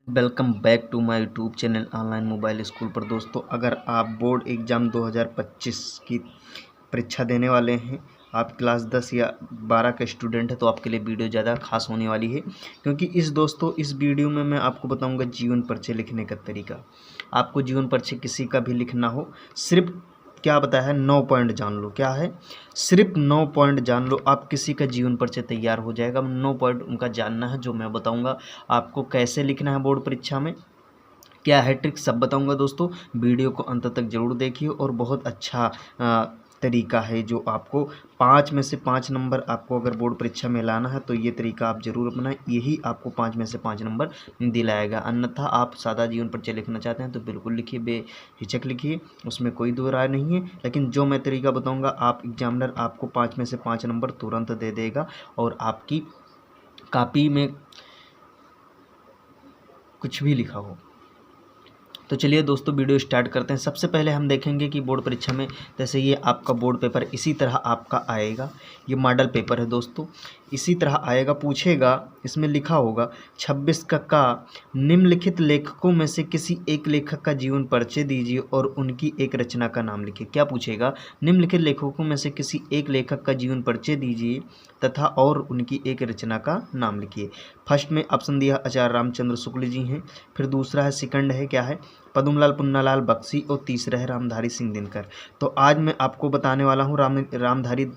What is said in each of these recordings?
Welcome back to my YouTube channel online mobile school पर। दोस्तों, अगर आप बोर्ड एग्ज़ाम 2025 की परीक्षा देने वाले हैं, आप क्लास 10 या 12 का स्टूडेंट है, तो आपके लिए वीडियो ज़्यादा खास होने वाली है, क्योंकि इस वीडियो में मैं आपको बताऊंगा जीवन परिचय लिखने का तरीका। आपको जीवन परिचय किसी का भी लिखना हो, सिर्फ क्या बताया है, 9 पॉइंट जान लो। क्या है? सिर्फ 9 पॉइंट जान लो, आप किसी का जीवन परिचय तैयार हो जाएगा। 9 पॉइंट उनका जानना है, जो मैं बताऊंगा आपको कैसे लिखना है बोर्ड परीक्षा में, क्या है ट्रिक, सब बताऊंगा। दोस्तों, वीडियो को अंत तक जरूर देखिए, और बहुत अच्छा तरीका है जो आपको 5 में से 5 नंबर आपको अगर बोर्ड परीक्षा में लाना है तो ये तरीका आप जरूर अपनाएं। यही आपको 5 में से 5 नंबर दिलाएगा। अन्यथा आप सादा जीवन परिचय लिखना चाहते हैं तो बिल्कुल लिखिए, बेहिचक लिखिए, उसमें कोई दो राय नहीं है। लेकिन जो मैं तरीका बताऊंगा, आप एग्जामिनर आपको 5 में से 5 नंबर तुरंत दे देगा, और आपकी कॉपी में कुछ भी लिखा हो। तो चलिए दोस्तों, वीडियो स्टार्ट करते हैं। सबसे पहले हम देखेंगे कि बोर्ड परीक्षा में, जैसे ये आपका बोर्ड पेपर इसी तरह आपका आएगा। ये मॉडल पेपर है दोस्तों, इसी तरह आएगा। पूछेगा, इसमें लिखा होगा 26 का निम्नलिखित लेखकों में से किसी एक लेखक का जीवन परिचय दीजिए और उनकी एक रचना का नाम लिखिए। क्या पूछेगा? निम्नलिखित लेखकों में से किसी एक लेखक का जीवन परिचय दीजिए तथा और उनकी एक रचना का नाम लिखिए। फर्स्ट में ऑप्शन दिया आचार्य रामचंद्र शुक्ल जी हैं, फिर दूसरा है, सेकंड है क्या है, पद्मलाल पुन्नालाल बख्शी, और तीसरा है रामधारी सिंह दिनकर। तो आज मैं आपको बताने वाला हूँ रामधारी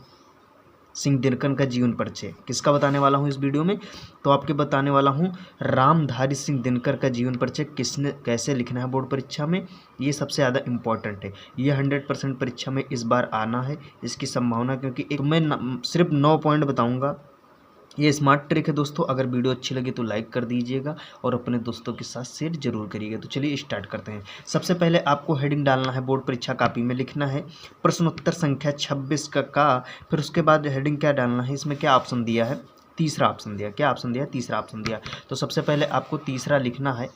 सिंह दिनकर का जीवन परिचय। किसका बताने वाला हूँ इस वीडियो में? तो आपके बताने वाला हूँ रामधारी सिंह दिनकर का जीवन परिचय किसने कैसे लिखना है बोर्ड परीक्षा में। ये सबसे ज़्यादा इम्पॉर्टेंट है, ये 100% परीक्षा में इस बार आना है, इसकी संभावना, क्योंकि एक मैं सिर्फ 9 पॉइंट बताऊँगा। ये स्मार्ट ट्रिक है दोस्तों। अगर वीडियो अच्छी लगी तो लाइक कर दीजिएगा और अपने दोस्तों के साथ शेयर जरूर करिएगा। तो चलिए स्टार्ट करते हैं। सबसे पहले आपको हेडिंग डालना है, बोर्ड परीक्षा कॉपी में लिखना है प्रश्नोत्तर संख्या 26 का। फिर उसके बाद हेडिंग क्या डालना है, इसमें क्या ऑप्शन दिया है, तीसरा ऑप्शन दिया। क्या ऑप्शन दिया? तीसरा ऑप्शन दिया। तो सबसे पहले आपको तीसरा लिखना है,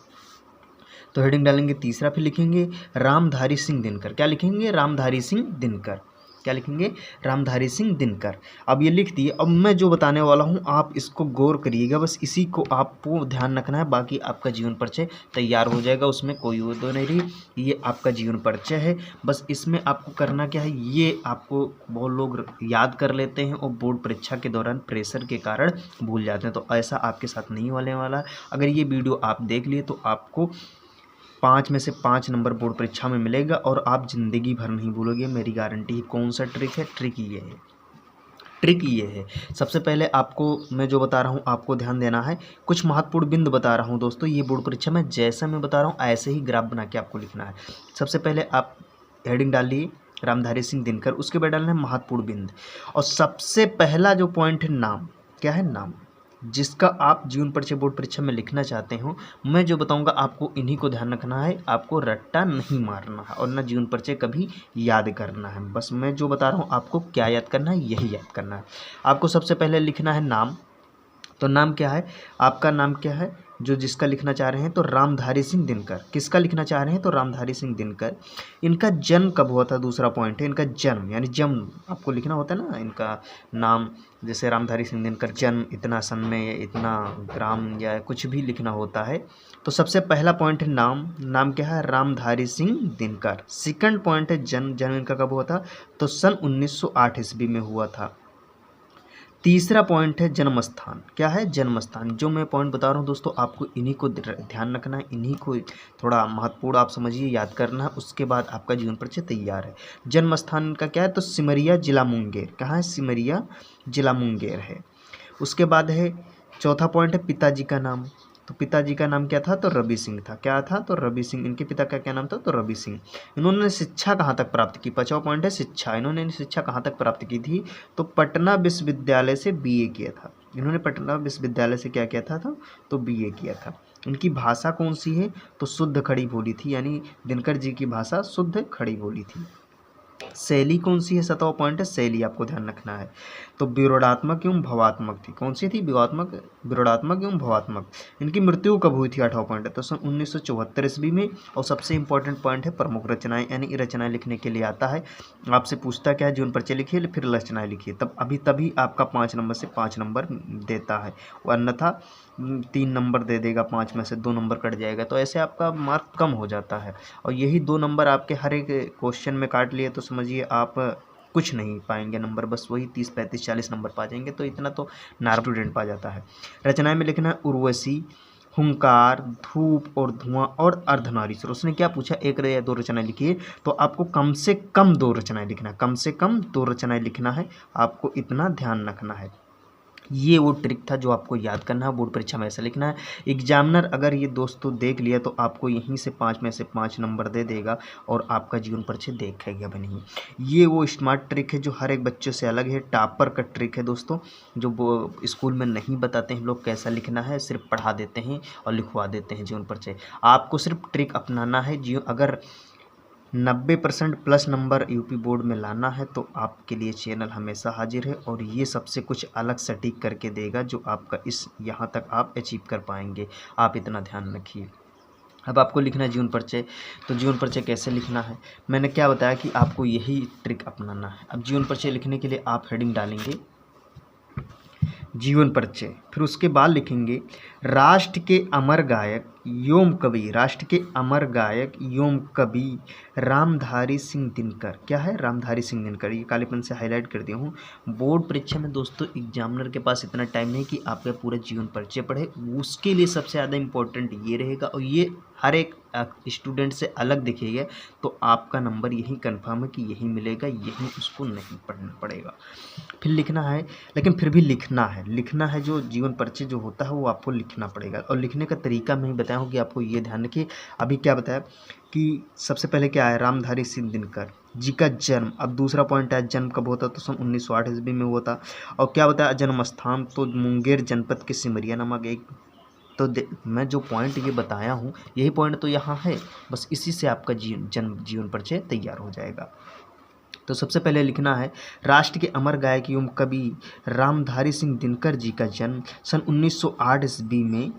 तो हेडिंग डालेंगे तीसरा, फिर लिखेंगे रामधारी सिंह दिनकर। क्या लिखेंगे? रामधारी सिंह दिनकर। क्या लिखेंगे? रामधारी सिंह दिनकर। अब ये लिख दिए। अब मैं जो बताने वाला हूँ आप इसको गौर करिएगा, बस इसी को आपको ध्यान रखना है, बाकी आपका जीवन परिचय तैयार हो जाएगा, उसमें कोई वो तो नहीं रही। ये आपका जीवन परिचय है, बस इसमें आपको करना क्या है, ये आपको बहुत लोग याद कर लेते हैं और बोर्ड परीक्षा के दौरान प्रेशर के कारण भूल जाते हैं। तो ऐसा आपके साथ नहीं होने वाला। अगर ये वीडियो आप देख लिए तो आपको 5 में से 5 नंबर बोर्ड परीक्षा में मिलेगा, और आप ज़िंदगी भर नहीं भूलोगे, मेरी गारंटी है। कौन सा ट्रिक है? ट्रिक ये है, ट्रिक ये है। सबसे पहले आपको मैं जो बता रहा हूँ आपको ध्यान देना है। कुछ महत्वपूर्ण बिंदु बता रहा हूँ दोस्तों, ये बोर्ड परीक्षा में जैसा मैं बता रहा हूँ ऐसे ही ग्राफ बना के आपको लिखना है। सबसे पहले आप हेडिंग डाल लिए रामधारी सिंह दिनकर, उसके बाद डालना है महत्वपूर्ण बिंदु, और सबसे पहला जो पॉइंट है नाम। क्या है? नाम, जिसका आप जीवन परिचय बोर्ड परीक्षा में लिखना चाहते हो। मैं जो बताऊंगा आपको इन्हीं को ध्यान रखना है, आपको रट्टा नहीं मारना है और ना जीवन परिचय कभी याद करना है। बस मैं जो बता रहा हूँ आपको क्या याद करना है, यही याद करना है। आपको सबसे पहले लिखना है नाम। तो नाम क्या है? आपका नाम क्या है जो जिसका लिखना चाह रहे हैं? तो रामधारी सिंह दिनकर। किसका लिखना चाह रहे हैं? तो रामधारी सिंह दिनकर। इनका जन्म कब हुआ था? दूसरा पॉइंट है इनका जन्म, यानी जन्म आपको लिखना होता है ना इनका नाम। जैसे रामधारी सिंह दिनकर जन्म इतना सन में, या इतना ग्राम, या कुछ भी लिखना होता है। तो सबसे पहला पॉइंट है नाम। नाम क्या है? रामधारी सिंह दिनकर। सेकंड पॉइंट है जन्म। जन्म इनका कब हुआ था? तो सन 1908 ईस्वी में हुआ था। तीसरा पॉइंट है जन्म स्थान। क्या है? जन्म स्थान। जो मैं पॉइंट बता रहा हूँ दोस्तों आपको इन्हीं को ध्यान रखना है, इन्हीं को थोड़ा महत्वपूर्ण आप समझिए, याद करना है, उसके बाद आपका जीवन परिचय तैयार है। जन्म स्थान का क्या है? तो सिमरिया जिला मुंगेर। कहाँ है? सिमरिया जिला मुंगेर है। उसके बाद है चौथा पॉइंट है पिताजी का नाम। तो पिताजी का नाम क्या था? तो रवि सिंह था। क्या था? तो रवि सिंह। इनके पिता का क्या नाम था? तो रवि सिंह। इन्होंने शिक्षा कहाँ तक प्राप्त की? पांचवा पॉइंट है शिक्षा। इन्होंने शिक्षा कहाँ तक प्राप्त की थी? तो पटना विश्वविद्यालय से बीए किया था। इन्होंने पटना विश्वविद्यालय से क्या किया था? तो बीए किया था। इनकी भाषा कौन सी है? तो शुद्ध खड़ी बोली थी, यानी दिनकर जी की भाषा शुद्ध खड़ी बोली थी। शैली कौन सी है? 7वां पॉइंट है शैली, आपको ध्यान रखना है। तो विरोधात्मक एवं भावात्मक थी। कौन सी थी? विरोधात्मक एवं भावात्मक। इनकी मृत्यु कब हुई थी? 8वां पॉइंट है तो सन 1974 ईस्वी में। और सबसे इंपॉर्टेंट पॉइंट है प्रमुख रचनाएं, यानी रचनाएं लिखने के लिए आता है, आपसे पूछता क्या है, जीवन परिचय लिखिए फिर रचनाएं लिखिए, तभी आपका 5 नंबर से 5 नंबर देता है। अन्यथा 3 नंबर दे देगा, 5 में से 2 नंबर कट जाएगा, तो ऐसे आपका मार्क कम हो जाता है। और यही 2 नंबर आपके हर एक क्वेश्चन में काट लिए तो समझिए आप कुछ नहीं पाएंगे नंबर, बस वही 30, 35, 40 नंबर पा जाएंगे। तो इतना तो नॉर्मल स्टूडेंट पा जाता है। रचनाएं में लिखना है उर्वशी, हुंकार, धूप और धुआं और अर्धनारीश्वर। उसने क्या पूछा, 1 या 2 रचनाएं लिखिए, तो आपको कम से कम 2 रचनाएं लिखना है, कम से कम 2 रचनाएं लिखना है, आपको इतना ध्यान रखना है। ये वो ट्रिक था जो आपको याद करना है, बोर्ड परीक्षा में ऐसा लिखना है। एग्जामिनर अगर ये दोस्तों देख लिया तो आपको यहीं से 5 में से 5 नंबर दे देगा और आपका जीवन परिचय देखेगा भी नहीं। ये वो स्मार्ट ट्रिक है जो हर एक बच्चे से अलग है, टॉपर का ट्रिक है दोस्तों, जो वो स्कूल में नहीं बताते हैं लोग कैसा लिखना है, सिर्फ पढ़ा देते हैं और लिखवा देते हैं जीवन परिचय। आपको सिर्फ ट्रिक अपनाना है। अगर 90% प्लस नंबर यूपी बोर्ड में लाना है तो आपके लिए चैनल हमेशा हाजिर है, और ये सबसे कुछ अलग सटीक करके देगा जो आपका यहाँ तक आप अचीव कर पाएंगे। आप इतना ध्यान रखिए। अब आपको लिखना है जीवन परिचय। तो जीवन परिचय कैसे लिखना है, मैंने क्या बताया कि आपको यही ट्रिक अपनाना है। अब जीवन परिचय लिखने के लिए आप हेडिंग डालेंगे जीवन परिचय, फिर उसके बाद लिखेंगे राष्ट्र के अमर गायक योम कवि, राष्ट्र के अमर गायक योम कवि रामधारी सिंह दिनकर। क्या है, रामधारी सिंह दिनकर। ये काले पेन से हाईलाइट कर दिया हूँ। बोर्ड परीक्षा में दोस्तों एग्जामिनर के पास इतना टाइम नहीं कि आपका पूरा जीवन परिचय पढ़े, उसके लिए सबसे ज़्यादा इम्पोर्टेंट ये रहेगा, और ये हर एक स्टूडेंट से अलग दिखेगा, तो आपका नंबर यही कंफर्म है कि यही मिलेगा, यही उसको नहीं पढ़ना पड़ेगा। फिर लिखना है, लेकिन फिर भी लिखना है जो जीवन परिचय जो होता है वो आपको लिखना पड़ेगा। और लिखने का तरीका मैं ही बताया हूँ कि आपको ये ध्यान रखिए। अभी क्या बताया कि सबसे पहले क्या है, रामधारी सिंह दिनकर जी का जन्म। अब दूसरा पॉइंट है जन्म कब होता, तो सन 1908 ईस्वी में हुआ था। और क्या बताया, जन्म स्थान तो मुंगेर जनपद के सिमरिया नामक एक। तो मैं जो पॉइंट ये बताया हूँ यही पॉइंट तो यहाँ है, बस इसी से आपका जीवन परिचय तैयार हो जाएगा। तो सबसे पहले लिखना है राष्ट्र के अमर गायक एवं कवि रामधारी सिंह दिनकर जी का जन्म सन 1908 ईस्वी में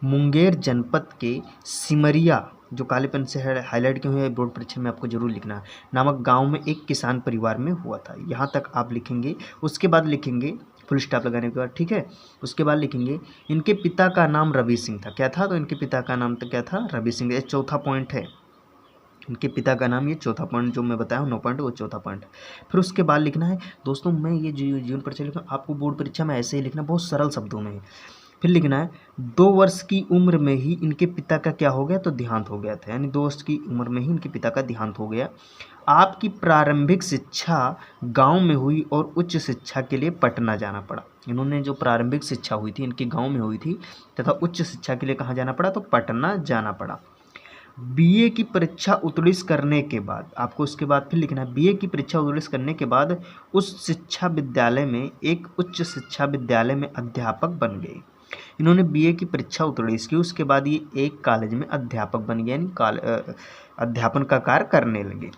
मुंगेर जनपद के सिमरिया, जो काले पेन से हाईलाइट किए हुए बोर्ड परीक्षा में आपको जरूर लिखना है, नामक गांव में एक किसान परिवार में हुआ था। यहाँ तक आप लिखेंगे। उसके बाद लिखेंगे फुल स्टॉप लगाने के बाद, ठीक है। उसके बाद लिखेंगे इनके पिता का नाम रवि सिंह था। क्या था, तो इनके पिता का नाम तो क्या था, रवि सिंह। ये चौथा पॉइंट है, इनके पिता का नाम, ये चौथा पॉइंट जो मैं बताया हूँ 9 पॉइंट, वो चौथा पॉइंट। फिर उसके बाद लिखना है दोस्तों, मैं ये जीवन परिचय लिखा, आपको बोर्ड परीक्षा में ऐसे ही लिखना, बहुत सरल शब्दों में। फिर लिखना है 2 वर्ष की उम्र में ही इनके पिता का क्या हो गया, तो देहांत हो गया था। यानी 2 वर्ष की उम्र में ही इनके पिता का देहांत हो गया। आपकी प्रारंभिक शिक्षा गांव में हुई और उच्च शिक्षा के लिए पटना जाना पड़ा। इन्होंने जो प्रारंभिक शिक्षा हुई थी इनके गांव में हुई थी, तथा उच्च शिक्षा के लिए कहाँ जाना पड़ा, तो पटना जाना पड़ा। बीए की परीक्षा उत्तीर्ण करने के बाद, आपको उसके बाद फिर लिखना है बीए की परीक्षा उत्तीर्ण करने के बाद उस शिक्षा विद्यालय में, एक उच्च शिक्षा विद्यालय में अध्यापक बन गए। इन्होंने बीए की परीक्षा उत्तीर्ण की, उसके बाद ये एक कॉलेज में अध्यापक बन गए, यानी अध्यापन का कार्य करने लगे।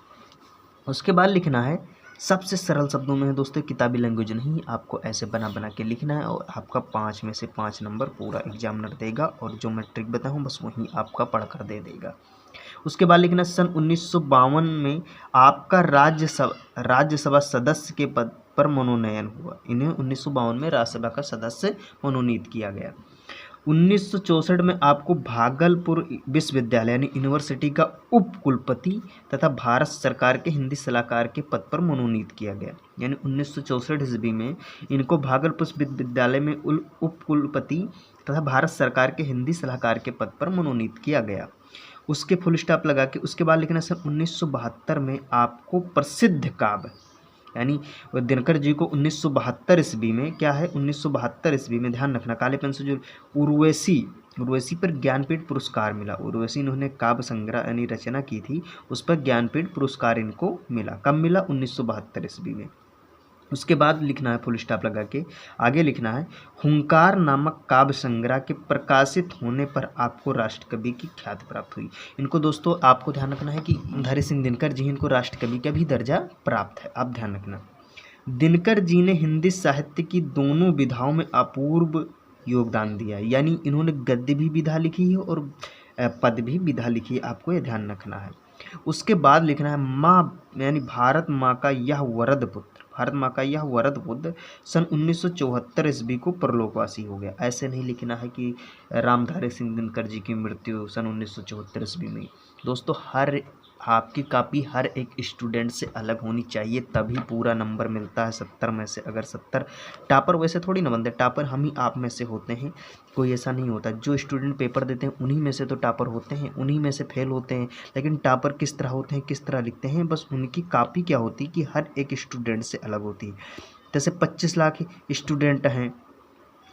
उसके बाद लिखना है, सबसे सरल शब्दों में है दोस्तों, किताबी लैंग्वेज नहीं, आपको ऐसे बना बना के लिखना है, और आपका 5 में से 5 नंबर पूरा एग्जामिनर देगा, और जो मैं ट्रिक बताया हूँ बस वही आपका पढ़कर दे देगा। उसके बाद लिखना सन 1952 में आपका राज्यसभा सदस्य के पद पर मनोनयन हुआ। इन्हें 1952 में राज्यसभा का सदस्य मनोनीत किया गया। 1964 में आपको भागलपुर विश्वविद्यालय यानी यूनिवर्सिटी का उप कुलपति तथा भारत सरकार के हिंदी सलाहकार के पद पर मनोनीत किया गया। यानी 1964 ईस्वी में इनको भागलपुर विश्वविद्यालय में उप कुलपति तथा भारत सरकार के हिंदी सलाहकार के पद पर मनोनीत किया गया। उसके फुल स्टॉप लगा के उसके बाद लिखना सन 1972 में आपको प्रसिद्ध काव्य, यानी दिनकर जी को 1972 ईस्वी में क्या है, 1972 ईस्वी में ध्यान रखना, काले पेन से जो उर्वशी पर ज्ञानपीठ पुरस्कार मिला। उर्वशी इन्होंने काव्य संग्रह यानी रचना की थी, उस पर ज्ञानपीठ पुरस्कार इनको मिला। कब मिला, 1972 ईस्वी में। उसके बाद लिखना है फुल स्टॉप लगा के, आगे लिखना है हुंकार नामक काव्य संग्रह के प्रकाशित होने पर आपको राष्ट्रकवि की ख्याति प्राप्त हुई। इनको दोस्तों आपको ध्यान रखना है कि रामधारी सिंह दिनकर जी इनको राष्ट्रकवि का भी दर्जा प्राप्त है, आप ध्यान रखना। दिनकर जी ने हिंदी साहित्य की दोनों विधाओं में अपूर्व योगदान दिया, यानी इन्होंने गद्य भी विधा लिखी है और पद भी विधा लिखी है, आपको ये ध्यान रखना है। उसके बाद लिखना है माँ यानी भारत माँ का यह वरद पुत्र, भारत माँ का यह वरद बुद्ध सन 1974 ईस्वी को परलोकवासी हो गया। ऐसे नहीं लिखना है कि रामधारी सिंह दिनकर जी की मृत्यु सन 1974 ईस्वी में। दोस्तों हर आपकी कापी हर एक स्टूडेंट से अलग होनी चाहिए, तभी पूरा नंबर मिलता है 70 में से। अगर 70 टॉपर वैसे थोड़ी ना बनते, टॉपर हम ही आप में से होते हैं, कोई ऐसा नहीं होता। जो स्टूडेंट पेपर देते हैं उन्हीं में से तो टॉपर होते हैं, उन्हीं में से फेल होते हैं। लेकिन टॉपर किस तरह होते हैं, किस तरह लिखते हैं, बस उनकी कापी क्या होती है कि हर एक स्टूडेंट से अलग होती है। जैसे 25 लाख स्टूडेंट हैं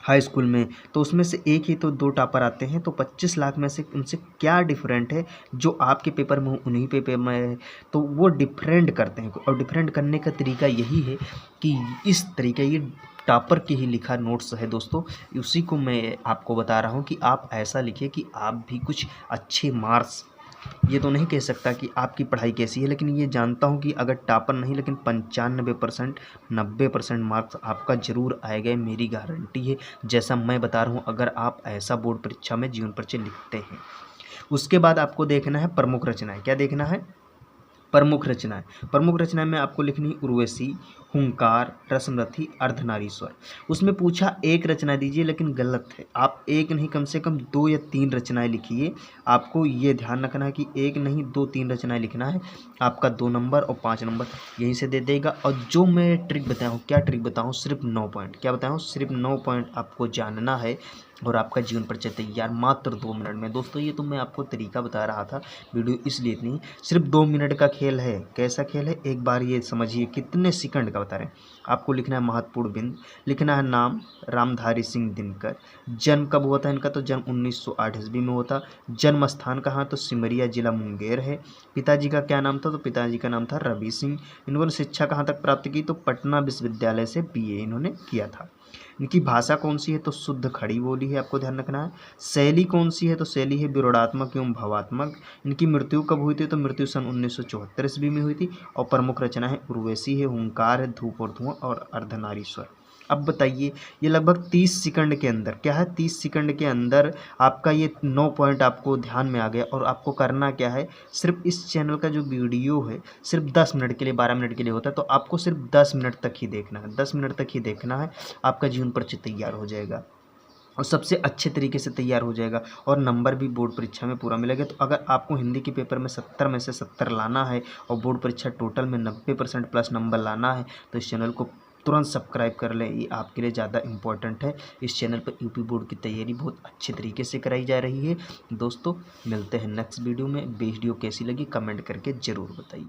हाई स्कूल में, तो उसमें से एक ही तो 2 टॉपर आते हैं, तो 25 लाख में से उनसे क्या डिफरेंट है जो आपके पेपर में हो उन्हीं पेपर में है, तो वो डिफरेंट करते हैं। और डिफरेंट करने का तरीका यही है कि इस तरीके ये टॉपर के ही लिखा नोट्स है दोस्तों, उसी को मैं आपको बता रहा हूँ कि आप ऐसा लिखिए कि आप भी कुछ अच्छे मार्क्स, ये तो नहीं कह सकता कि आपकी पढ़ाई कैसी है, लेकिन ये जानता हूँ कि अगर टॉपर नहीं लेकिन 95% 90% मार्क्स आपका ज़रूर आएगा, मेरी गारंटी है। जैसा मैं बता रहा हूँ, अगर आप ऐसा बोर्ड परीक्षा में जीवन परिचय लिखते हैं। उसके बाद आपको देखना है प्रमुख रचनाएं। क्या देखना है? प्रमुख रचनाएं। प्रमुख रचनाएं में आपको लिखनी उर्वशी, हुंकार, रसमरथी, अर्धनारीश्वर। उसमें पूछा एक रचना दीजिए, लेकिन गलत है। आप एक नहीं, कम से कम 2 या 3 रचनाएं लिखिए। आपको ये ध्यान रखना है कि एक नहीं 2-3 रचनाएं लिखना है। आपका 2 नंबर और 5 नंबर यहीं से दे देगा। और जो मैं ट्रिक बताया हूँ, क्या ट्रिक बताऊँ? सिर्फ 9 पॉइंट। क्या बताया हूँ? सिर्फ 9 पॉइंट आपको जानना है और आपका जीवन परिचय तैयार मात्र 2 मिनट में। दोस्तों ये तो मैं आपको तरीका बता रहा था, वीडियो इसलिए इतनी, सिर्फ 2 मिनट का खेल है। कैसा खेल है एक बार ये समझिए, कितने सेकंड का बता रहे हैं। आपको लिखना है महत्वपूर्ण बिंदु, लिखना है नाम रामधारी सिंह दिनकर, जन्म कब हुआ था इनका, तो जन्म 1908 ईस्वी में होता। जन्म स्थान कहाँ, तो सिमरिया जिला मुंगेर है। पिताजी का क्या नाम था, तो पिताजी का नाम था रवि सिंह। इन्होंने शिक्षा कहाँ तक प्राप्त की, तो पटना विश्वविद्यालय से BA इन्होंने किया था। इनकी भाषा कौन सी है, तो शुद्ध खड़ी बोली है, आपको ध्यान रखना है। शैली कौन सी है, तो शैली है विरोधात्मक एवं भावात्मक। इनकी मृत्यु कब हुई थी, तो मृत्यु सन 1974 ईस्वी में हुई थी। और प्रमुख रचना है उर्वशी है, हुंकार है, धूप और धुआं और अर्धनारीश्वर। अब बताइए, ये लगभग 30 सेकंड के अंदर, क्या है, 30 सेकंड के अंदर आपका ये 9 पॉइंट आपको ध्यान में आ गया। और आपको करना क्या है, सिर्फ इस चैनल का जो वीडियो है सिर्फ 10 मिनट के लिए, 12 मिनट के लिए होता है, तो आपको सिर्फ 10 मिनट तक ही देखना है, 10 मिनट तक ही देखना है। आपका जीवन परिचय तैयार हो जाएगा और सबसे अच्छे तरीके से तैयार हो जाएगा, और नंबर भी बोर्ड परीक्षा में पूरा मिलेगा। तो अगर आपको हिंदी के पेपर में 70 में से 70 लाना है और बोर्ड परीक्षा टोटल में 90% प्लस नंबर लाना है, तो इस चैनल को तुरंत सब्सक्राइब कर लें, ये आपके लिए ज़्यादा इंपॉर्टेंट है। इस चैनल पर यूपी बोर्ड की तैयारी बहुत अच्छे तरीके से कराई जा रही है। दोस्तों मिलते हैं नेक्स्ट वीडियो में। वीडियो कैसी लगी कमेंट करके ज़रूर बताइए।